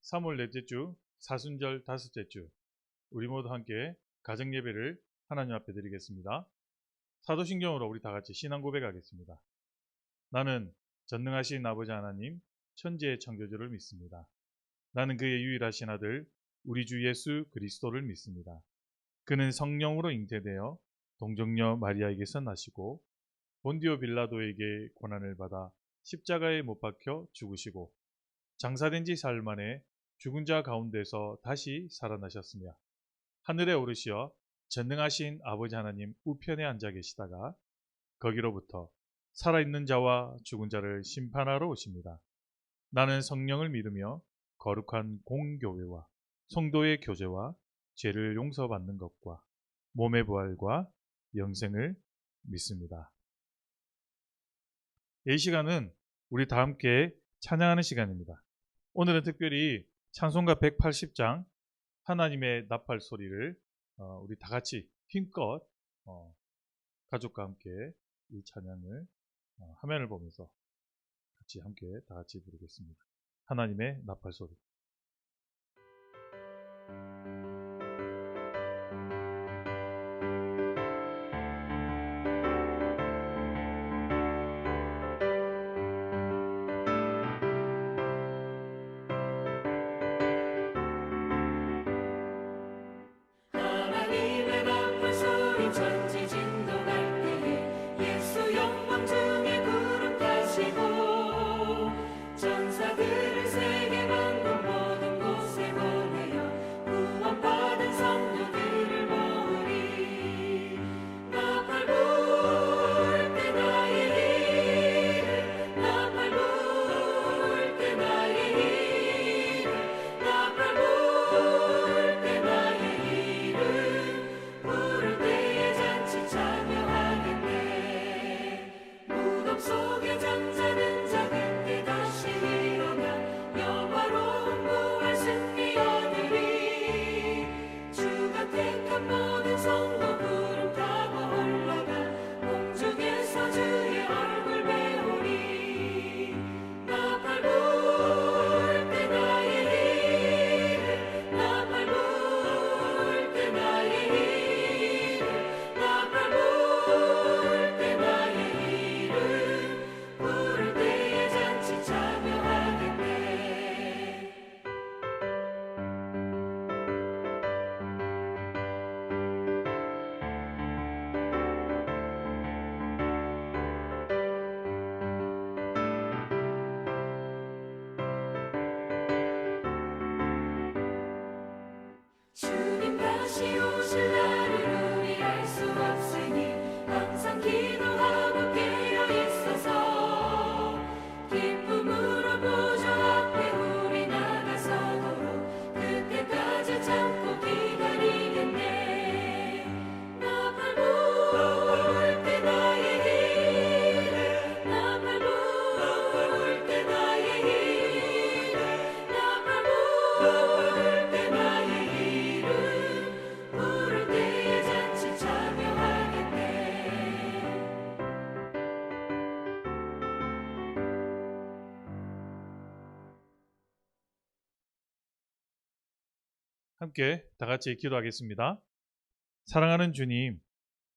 3월 넷째 주, 사순절 다섯째 주, 우리 모두 함께 가정 예배를 하나님 앞에 드리겠습니다. 사도신경으로 우리 다 같이 신앙 고백하겠습니다. 나는 전능하신 아버지 하나님, 천지의 창조주를 믿습니다. 나는 그의 유일하신 아들, 우리 주 예수 그리스도를 믿습니다. 그는 성령으로 잉태되어 동정녀 마리아에게서 나시고 본디오 빌라도에게 고난을 받아 십자가에 못 박혀 죽으시고 장사된 지 사흘 만에 죽은 자 가운데서 다시 살아나셨으며 하늘에 오르시어 전능하신 아버지 하나님 우편에 앉아 계시다가 거기로부터 살아있는 자와 죽은 자를 심판하러 오십니다. 나는 성령을 믿으며 거룩한 공교회와 성도의 교제와 죄를 용서받는 것과 몸의 부활과 영생을 믿습니다. 이 시간은 우리 다 함께 찬양하는 시간입니다. 오늘은 특별히 찬송가 180장 하나님의 나팔 소리를 우리 다 같이 힘껏 가족과 함께 이 찬양을 화면을 보면서 같이 함께 다 같이 부르겠습니다. 하나님의 나팔 소리. 주님 다시 오실 날을 우리 알 수 없으니 항상 기도하고 깨어 있어서 기쁨으로 보좌 앞에 우리 나가서도록 그때까지 참고 기다리겠네. 나팔 불 때 나의 일을 나팔 불 때 나의 일을 나팔 불 때 나의 부를 때에 잔치 참여하겠네. 함께 다 같이 기도하겠습니다. 사랑하는 주님,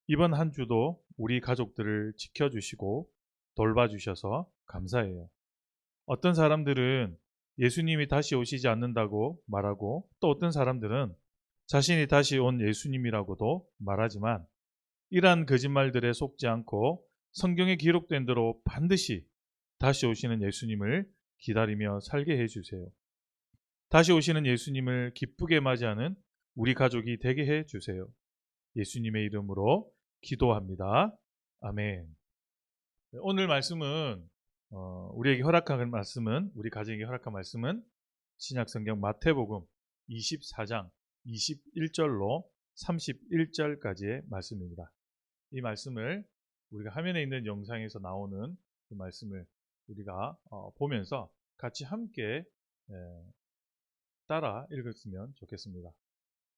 이번 한 주도 우리 가족들을 지켜주시고 돌봐주셔서 감사해요. 어떤 사람들은 예수님이 다시 오시지 않는다고 말하고 또 어떤 사람들은 자신이 다시 온 예수님이라고도 말하지만 이러한 거짓말들에 속지 않고 성경에 기록된 대로 반드시 다시 오시는 예수님을 기다리며 살게 해주세요. 다시 오시는 예수님을 기쁘게 맞이하는 우리 가족이 되게 해주세요. 예수님의 이름으로 기도합니다. 아멘. 오늘 말씀은 우리에게 허락한 말씀은 우리 가정에게 허락한 말씀은 신약성경 마태복음 24장 21절로 31절까지의 말씀입니다. 이 말씀을 우리가 화면에 있는 영상에서 나오는 그 말씀을 우리가 보면서 같이 함께 따라 읽었으면 좋겠습니다.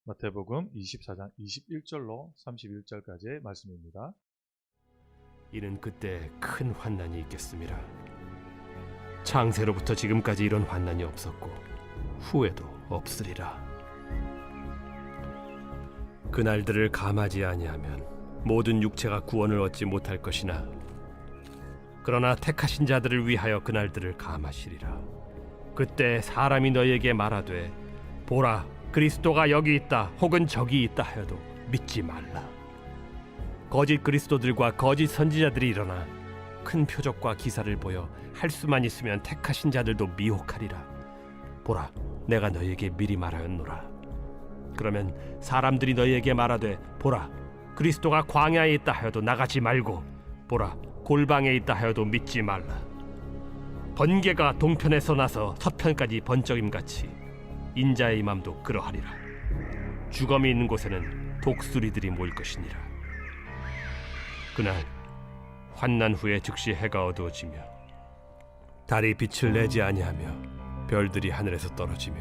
마태복음 24장 21절로 31절까지의 말씀입니다. 이는 그때 큰 환난이 있겠습니다. 창세로부터 지금까지 이런 환난이 없었고 후회도 없으리라. 그날들을 감하지 아니하면 모든 육체가 구원을 얻지 못할 것이나 그러나 택하신 자들을 위하여 그날들을 감하시리라. 그때 사람이 너희에게 말하되 보라 그리스도가 여기 있다 혹은 저기 있다 하여도 믿지 말라. 거짓 그리스도들과 거짓 선지자들이 일어나 큰 표적과 기사를 보여 할 수만 있으면 택하신 자들도 미혹하리라. 보라 내가 너희에게 미리 말하였노라. 그러면 사람들이 너희에게 말하되 보라 그리스도가 광야에 있다 하여도 나가지 말고 보라 골방에 있다 하여도 믿지 말라. 번개가 동편에서 나서 서편까지 번쩍임같이 인자의 임함도 그러하리라. 주검이 있는 곳에는 독수리들이 모일 것이니라. 그날 환난 후에 즉시 해가 어두워지며 달이 빛을 내지 아니하며 별들이 하늘에서 떨어지며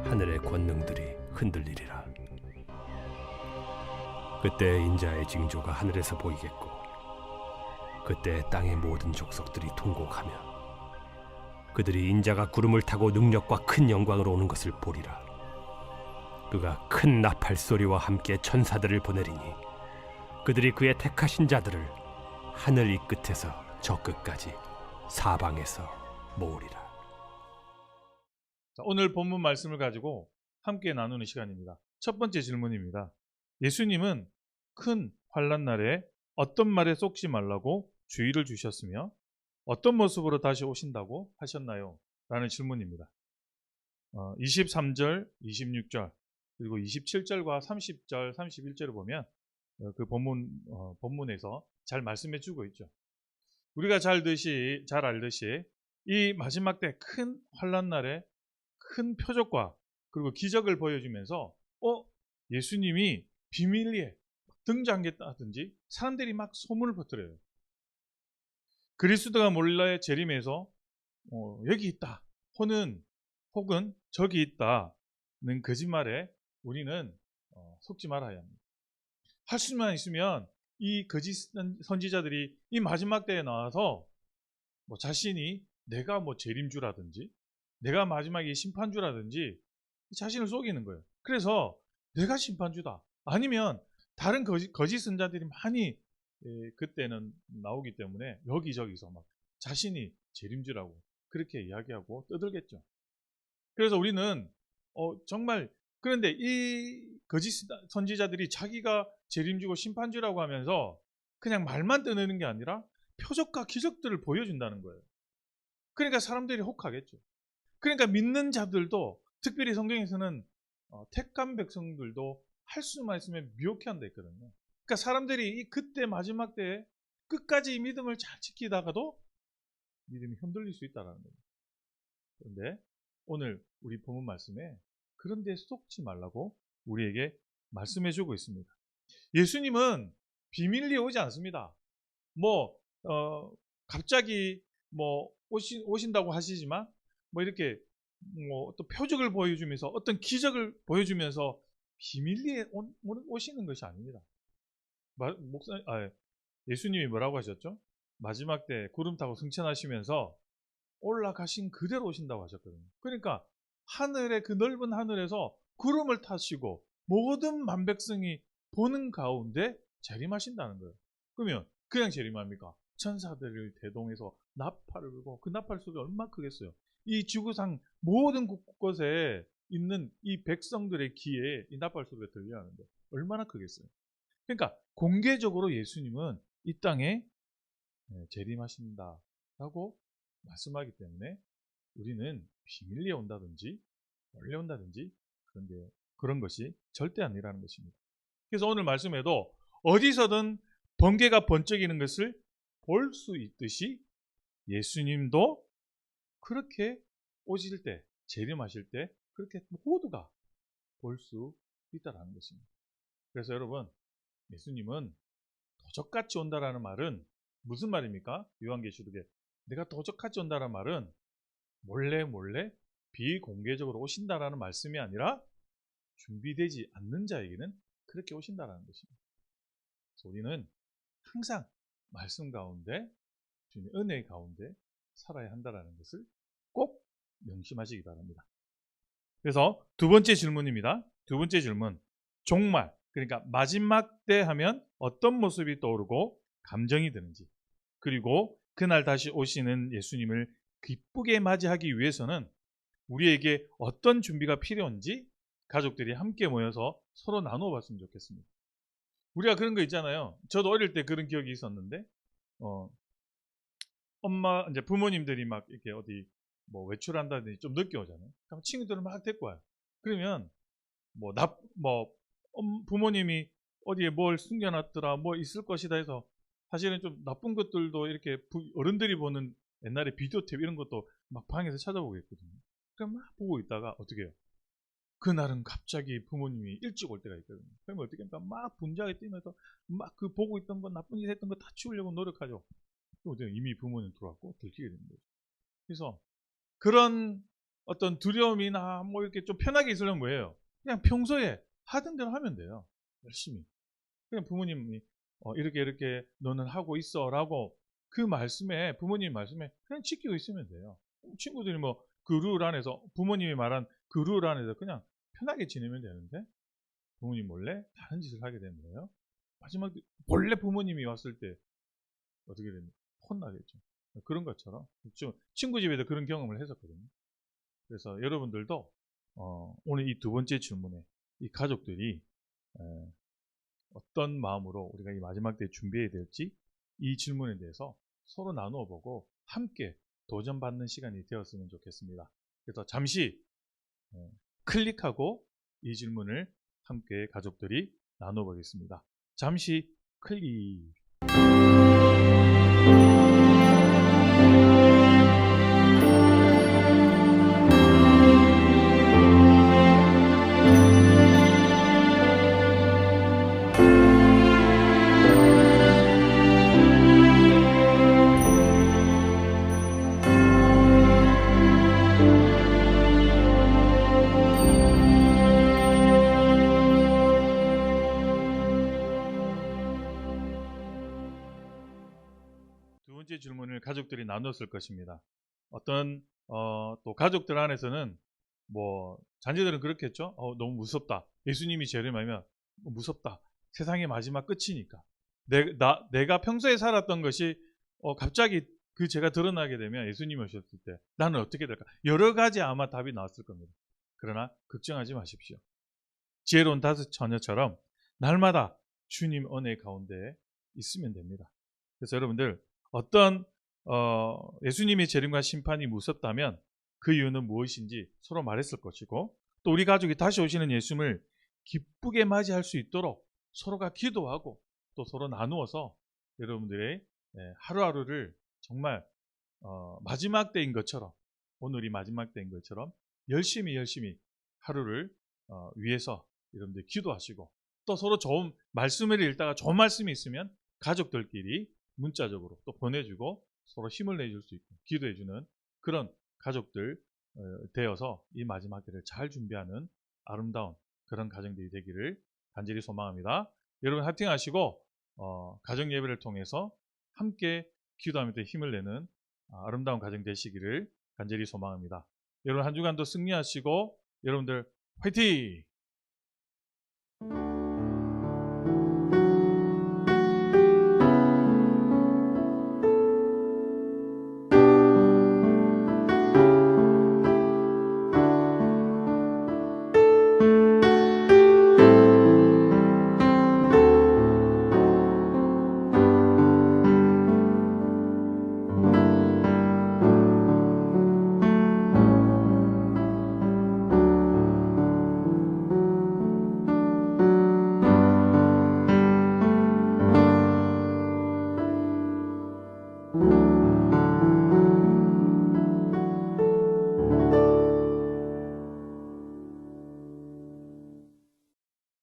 하늘의 권능들이 흔들리리라. 그때 인자의 징조가 하늘에서 보이겠고 그때 땅의 모든 족속들이 통곡하며 그들이 인자가 구름을 타고 능력과 큰 영광으로 오는 것을 보리라. 그가 큰 나팔 소리와 함께 천사들을 보내리니 그들이 그의 택하신 자들을 하늘 이 끝에서 저 끝까지 사방에서 모으리라. 자, 오늘 본문 말씀을 가지고 함께 나누는 시간입니다. 첫 번째 질문입니다. 예수님은 큰 환난 날에 어떤 말에 속지 말라고 주의를 주셨으며 어떤 모습으로 다시 오신다고 하셨나요? 라는 질문입니다. 23절, 26절, 그리고 27절과 30절, 31절을 보면 그 본문에서 잘 말씀해 주고 있죠. 우리가 잘 알듯이 이 마지막 때 큰 환난 날에 큰 표적과 그리고 기적을 보여주면서 예수님이 비밀리에 등장했다든지 사람들이 막 소문을 퍼뜨려요. 그리스도가 몰래 재림해서 여기 있다 혹은 저기 있다는 거짓말에 우리는 속지 말아야 합니다. 할 수만 있으면 이 거짓 선지자들이 이 마지막 때에 나와서 자신이 내가 재림주라든지 내가 마지막에 심판주라든지 자신을 속이는 거예요. 그래서 내가 심판주다 아니면 다른 거짓 선자들이 많이 그때는 나오기 때문에 여기저기서 막 자신이 재림주라고 그렇게 이야기하고 떠들겠죠. 그래서 우리는 정말 그런데 이 거짓 선지자들이 자기가 재림주고 심판주라고 하면서 그냥 말만 떠내는 게 아니라 표적과 기적들을 보여준다는 거예요. 그러니까 사람들이 혹하겠죠. 그러니까 믿는 자들도 특별히 성경에서는 택한 백성들도 할 수만 있으면 미혹해한다 했거든요. 그러니까 사람들이 그때 마지막 때에 끝까지 이 믿음을 잘 지키다가도 믿음이 흔들릴 수 있다는 거예요. 그런데 오늘 우리 본문 말씀에 그런 데 속지 말라고 우리에게 말씀해 주고 있습니다. 예수님은 비밀리에 오지 않습니다. 갑자기 오신다고 하시지만 이렇게 어떤 표적을 보여주면서 어떤 기적을 보여주면서 비밀리에 오시는 것이 아닙니다. 예수님이 뭐라고 하셨죠? 마지막 때 구름 타고 승천하시면서 올라가신 그대로 오신다고 하셨거든요. 그러니까 그 넓은 하늘에서 구름을 타시고 모든 만백성이 보는 가운데 재림하신다는 거예요. 그러면 그냥 재림합니까? 천사들을 대동해서 나팔을 불고 그 나팔 소리가 얼마나 크겠어요. 이 지구상 모든 곳곳에 있는 이 백성들의 귀에 이 나팔 소리가 들려야 하는데 얼마나 크겠어요. 그러니까 공개적으로 예수님은 이 땅에 재림하신다라고 말씀하기 때문에 우리는 비밀리에 온다든지 원래 온다든지 그런 것이 절대 아니라는 것입니다. 그래서 오늘 말씀에도 어디서든 번개가 번쩍이는 것을 볼 수 있듯이 예수님도 그렇게 오실 때, 재림하실 때 그렇게 모두가 볼 수 있다는 것입니다. 그래서 여러분, 예수님은 도적같이 온다라는 말은 무슨 말입니까? 요한계시록에 내가 도적같이 온다라는 말은 몰래 비공개적으로 오신다라는 말씀이 아니라 준비되지 않는 자에게는 그렇게 오신다라는 것입니다. 그래서 우리는 항상 말씀 가운데, 주님의 은혜 가운데 살아야 한다라는 것을 꼭 명심하시기 바랍니다. 그래서 두 번째 질문입니다. 두 번째 질문. 종말, 그러니까 마지막 때 하면 어떤 모습이 떠오르고 감정이 드는지, 그리고 그날 다시 오시는 예수님을 기쁘게 맞이하기 위해서는 우리에게 어떤 준비가 필요한지 가족들이 함께 모여서 서로 나누어 봤으면 좋겠습니다. 우리가 그런 거 있잖아요. 저도 어릴 때 그런 기억이 있었는데, 엄마, 이제 부모님들이 막 이렇게 어디 뭐 외출한다든지 좀 늦게 오잖아요. 그럼 친구들을 막 데리고 와요. 그러면 부모님이 어디에 뭘 숨겨놨더라, 뭐 있을 것이다 해서 사실은 좀 나쁜 것들도 이렇게 어른들이 보는 옛날에 비디오 탭 이런 것도 막 방에서 찾아보고 있거든요. 그럼 막 보고 있다가 어떻게 해요? 그날은 갑자기 부모님이 일찍 올 때가 있거든요. 그러면 어떻게 합니까? 막 분주하게 뛰면서 막 그 보고 있던 거, 나쁜 짓 했던 거 다 치우려고 노력하죠. 그럼 이미 부모님 들어왔고 들키게 되는 거죠. 그래서 그런 어떤 두려움이나 뭐 이렇게 좀 편하게 있으려면 뭐예요? 그냥 평소에 하던 대로 하면 돼요. 열심히. 그냥 부모님이 이렇게 너는 하고 있어라고 그 말씀에, 부모님 말씀에 그냥 지키고 있으면 돼요. 친구들이 뭐 그 룰 안에서, 부모님이 말한 그 룰 안에서 그냥 편하게 지내면 되는데 부모님 몰래 다른 짓을 하게 되는 거예요. 마지막에 몰래 부모님이 왔을 때 어떻게 됩니까? 혼나겠죠. 그런 것처럼 친구 집에도 그런 경험을 했었거든요. 그래서 여러분들도 오늘 이 두 번째 질문에 이 가족들이 어떤 마음으로 우리가 이 마지막 때 준비해야 될지 이 질문에 대해서 서로 나누어 보고 함께 도전받는 시간이 되었으면 좋겠습니다. 그래서 잠시 클릭하고 이 질문을 함께 가족들이 나눠 보겠습니다. 잠시 클릭. 두 번째 질문을 가족들이 나눴을 것입니다. 어떤 또 가족들 안에서는 뭐 자녀들은 그렇겠죠. 너무 무섭다. 예수님이 재림하면 무섭다. 세상의 마지막 끝이니까. 내가 평소에 살았던 것이 갑자기 그 죄가 드러나게 되면 예수님이 오셨을 때 나는 어떻게 될까? 여러 가지 아마 답이 나왔을 겁니다. 그러나 걱정하지 마십시오. 지혜로운 다섯 처녀처럼 날마다 주님 은혜 가운데 있으면 됩니다. 그래서 여러분들 어떤 예수님의 재림과 심판이 무섭다면 그 이유는 무엇인지 서로 말했을 것이고, 또 우리 가족이 다시 오시는 예수님을 기쁘게 맞이할 수 있도록 서로가 기도하고 또 서로 나누어서 여러분들의 하루하루를 정말 마지막 때인 것처럼, 오늘이 마지막 때인 것처럼 열심히 하루를 위해서 여러분들 기도하시고, 또 서로 좋은 말씀을 읽다가 좋은 말씀이 있으면 가족들끼리 문자적으로 또 보내주고 서로 힘을 내줄 수 있고 기도해주는 그런 가족들 되어서 이 마지막 때를 잘 준비하는 아름다운 그런 가정들이 되기를 간절히 소망합니다. 여러분 화이팅하시고 가정 예배를 통해서 함께 기도하며 힘을 내는 아름다운 가정 되시기를 간절히 소망합니다. 여러분 한 주간도 승리하시고 여러분들 화이팅!